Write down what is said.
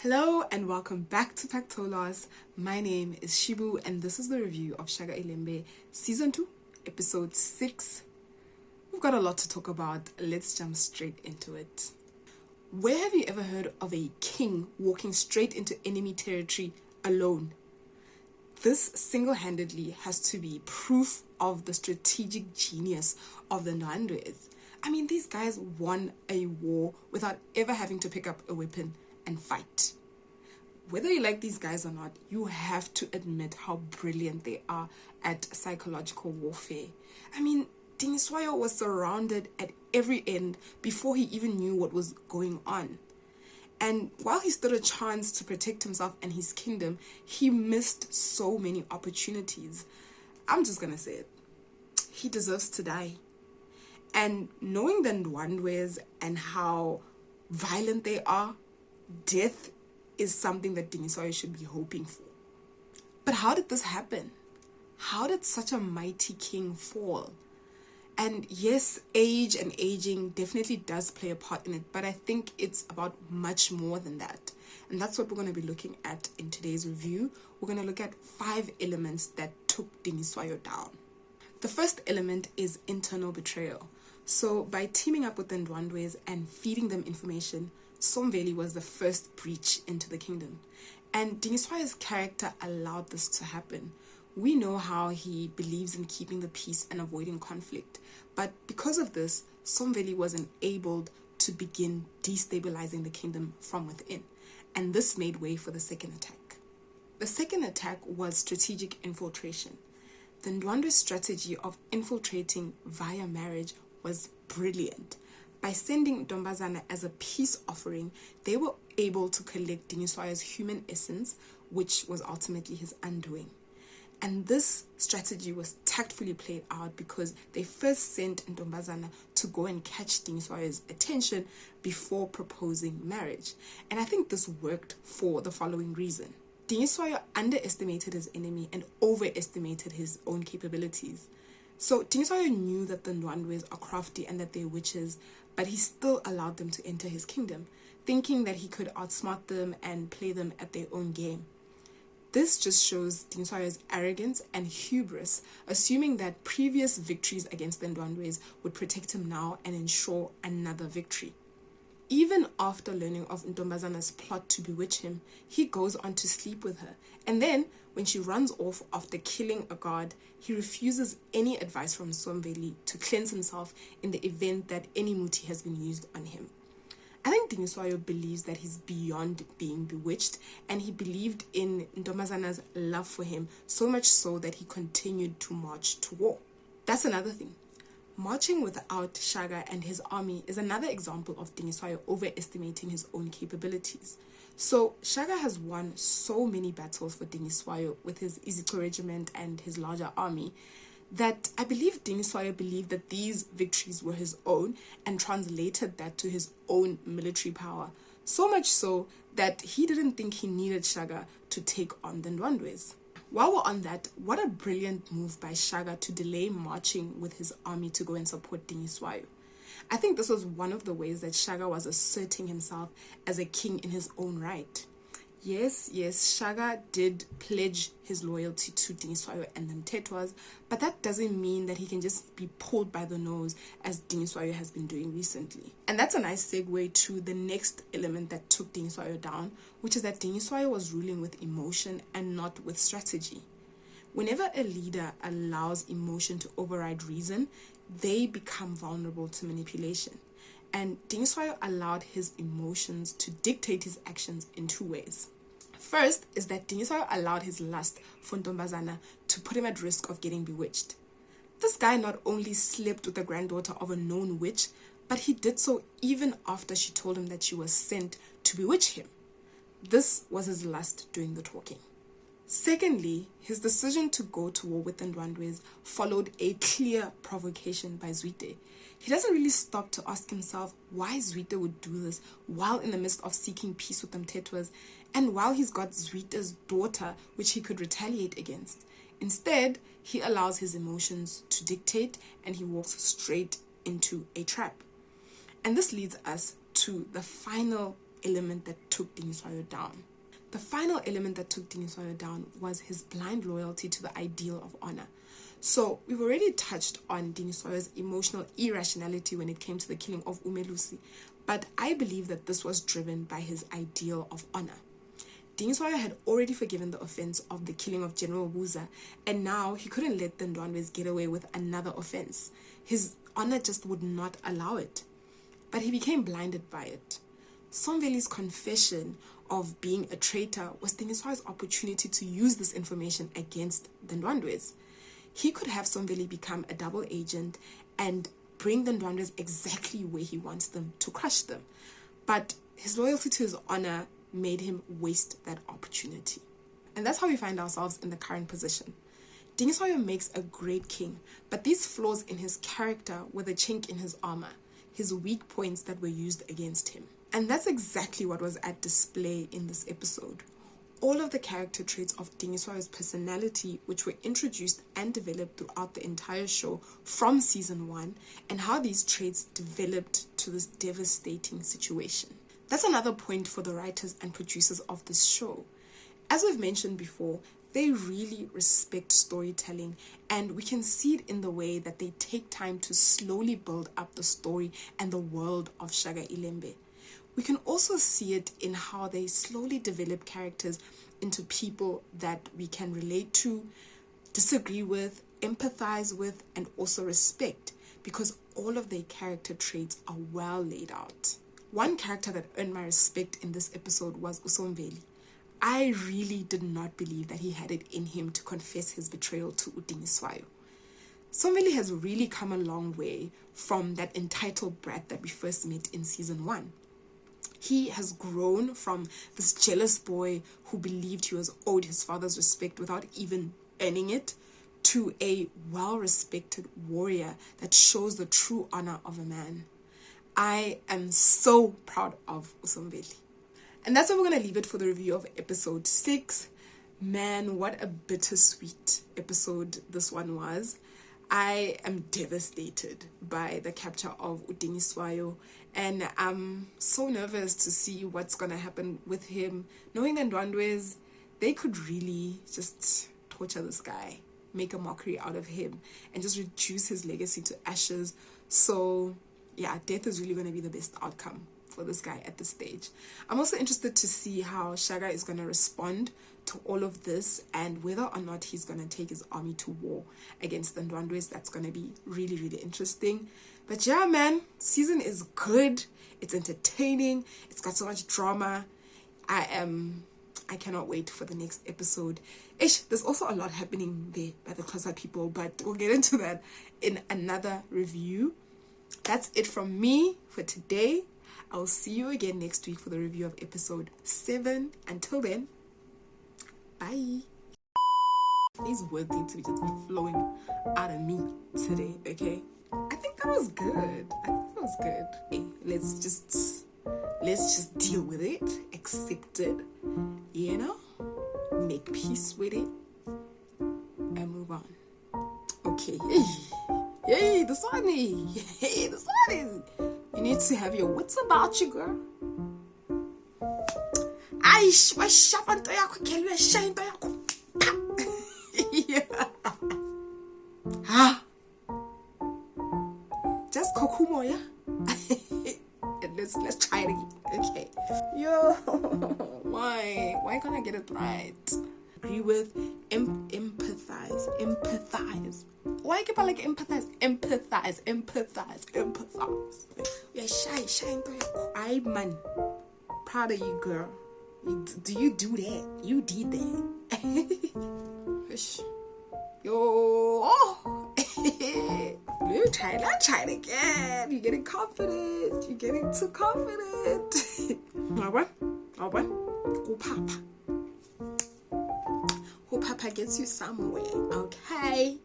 Hello and welcome back to Pactolas. My name is Shibu and this is the review of Shaka Ilembe Season 2, Episode 6. We've got a lot to talk about. Let's jump straight into it. Where have you ever heard of a king walking straight into enemy territory alone? This single-handedly has to be proof of the strategic genius of the Ndwandwes. I mean, these guys won a war without ever having to pick up a weapon and fight. Whether you like these guys or not, you have to admit how brilliant they are at psychological warfare. I mean, Dingiswayo was surrounded at every end before he even knew what was going on. And while he stood a chance to protect himself and his kingdom, he missed so many opportunities. I'm just gonna say it. He deserves to die. And knowing the Ndwandwes and how violent they are, death is something that Dingiswayo should be hoping for. But how did this happen? How did such a mighty king fall? And yes, age and aging definitely does play a part in it, but I think it's about much more than that. And that's what we're going to be looking at in today's review. We're going to look at 5 elements that took Dingiswayo down. The first element is internal betrayal. So by teaming up with the Ndwandwes and feeding them information, Somveli was the first breach into the kingdom. And Dingiswayo's character allowed this to happen. We know how he believes in keeping the peace and avoiding conflict. But because of this, Somveli was enabled to begin destabilizing the kingdom from within. And this made way for the second attack. The second attack was strategic infiltration. The Ndwandwe strategy of infiltrating via marriage was brilliant. By sending Ntombazana as a peace offering, they were able to collect Dingiswayo's human essence, which was ultimately his undoing. And this strategy was tactfully played out because they first sent Ntombazana to go and catch Dingiswayo's attention before proposing marriage. And I think this worked for the following reason. Dingiswayo underestimated his enemy and overestimated his own capabilities. So Dingiswayo knew that the Ndwandwes are crafty and that they're witches, but he still allowed them to enter his kingdom, thinking that he could outsmart them and play them at their own game. This just shows Dingiswayo's arrogance and hubris, assuming that previous victories against the Ndwandwes would protect him now and ensure another victory. Even after learning of Ntombazana's plot to bewitch him, he goes on to sleep with her. And then, when she runs off after killing a guard, he refuses any advice from Somveli to cleanse himself in the event that any muti has been used on him. I think Dingiswayo believes that he's beyond being bewitched, and he believed in Ntombazana's love for him, so much so that he continued to march to war. That's another thing. Marching without Shaka and his army is another example of Dingiswayo overestimating his own capabilities. So Shaka has won so many battles for Dingiswayo with his Iziko regiment and his larger army that I believe Dingiswayo believed that these victories were his own and translated that to his own military power. So much so that he didn't think he needed Shaka to take on the Ndwandwes. While we're on that, what a brilliant move by Shaka to delay marching with his army to go and support Dingiswayo. I think this was one of the ways that Shaka was asserting himself as a king in his own right. Yes, Shaka did pledge his loyalty to Dingiswayo and the Mthethwas, but that doesn't mean that he can just be pulled by the nose as Dingiswayo has been doing recently. And that's a nice segue to the next element that took Dingiswayo down, which is that Dingiswayo was ruling with emotion and not with strategy. Whenever a leader allows emotion to override reason, they become vulnerable to manipulation. And Dingiswayo allowed his emotions to dictate his actions in 2 ways. First is that Dingiswayo allowed his lust for Ntombazana to put him at risk of getting bewitched. This guy not only slept with the granddaughter of a known witch, but he did so even after she told him that she was sent to bewitch him. This was his lust doing the talking. Secondly, his decision to go to war with the Ndwandwes followed a clear provocation by Zwide. He doesn't really stop to ask himself why Zwide would do this while in the midst of seeking peace with the Mthethwas and while he's got Zwide's daughter which he could retaliate against. Instead, he allows his emotions to dictate and he walks straight into a trap. And this leads us to the final element that took Dingiswayo down. The final element that took Dingiswayo down was his blind loyalty to the ideal of honor. So we've already touched on Dingiswayo's emotional irrationality when it came to the killing of Umelusi, but I believe that this was driven by his ideal of honor. Dingiswayo had already forgiven the offense of the killing of General Buza, and now he couldn't let the Ndwandwes get away with another offense. His honor just would not allow it. But he became blinded by it. Somveli's confession of being a traitor was Dingiswayo's opportunity to use this information against the Ndwandwes. He could have Somveli become a double agent and bring the Ndwandwes exactly where he wants them, to crush them. But his loyalty to his honor made him waste that opportunity. And that's how we find ourselves in the current position. Dingiswayo makes a great king, but these flaws in his character were the chink in his armor, his weak points that were used against him. And that's exactly what was at display in this episode. All of the character traits of Dingiswayo's personality, which were introduced and developed throughout the entire show from season 1, and how these traits developed to this devastating situation. That's another point for the writers and producers of this show. As we've mentioned before, they really respect storytelling, and we can see it in the way that they take time to slowly build up the story and the world of Shaka Ilembe. We can also see it in how they slowly develop characters into people that we can relate to, disagree with, empathize with, and also respect, because all of their character traits are well laid out. One character that earned my respect in this episode was Usomveli. I really did not believe that he had it in him to confess his betrayal to Dingiswayo. Somveli has really come a long way from that entitled brat that we first met in season 1. He has grown from this jealous boy who believed he was owed his father's respect without even earning it, to a well-respected warrior that shows the true honor of a man. I am so proud of Usomveli. And that's where we're going to leave it for the review of episode 6. Man, what a bittersweet episode this one was. I am devastated by the capture of Dingiswayo, and I'm so nervous to see what's going to happen with him. Knowing the Ndwandwes, they could really just torture this guy, make a mockery out of him, and just reduce his legacy to ashes. So yeah, death is really going to be the best outcome for this guy at this stage. I'm also interested to see how Shaka is going to respond to all of this, and whether or not he's going to take his army to war against the Ndwandwes. That's going to be really, really interesting. But yeah, man, season is good. It's entertaining. It's got so much drama. I cannot wait for the next episode. There's also a lot happening there by the Xhosa people, but we'll get into that in another review. That's it from me for today. I'll see you again next week for the review of episode 7. Until then, bye. These words need to be just flowing out of me today, okay? I think that was good. Hey, let's just deal with it, accept it, you know, make peace with it, and move on. Okay. Hey, the sunny. Hey, the sunny. You need to have your wits about you, girl. Aish, wa shapa nto yakho kelwe shine nto yakho. Yeah. Ha. Just kokumo, yeah. And let's try it again. Okay. Yo. Why can't I get it right? Agree with, empathize. Why keep I like empathize? Yeah, shine. I man, proud of you, girl. Do you do that? You did that. Yo. You try it again. You're getting confident. You're getting too confident. Alright. Go Papa gets you somewhere, okay?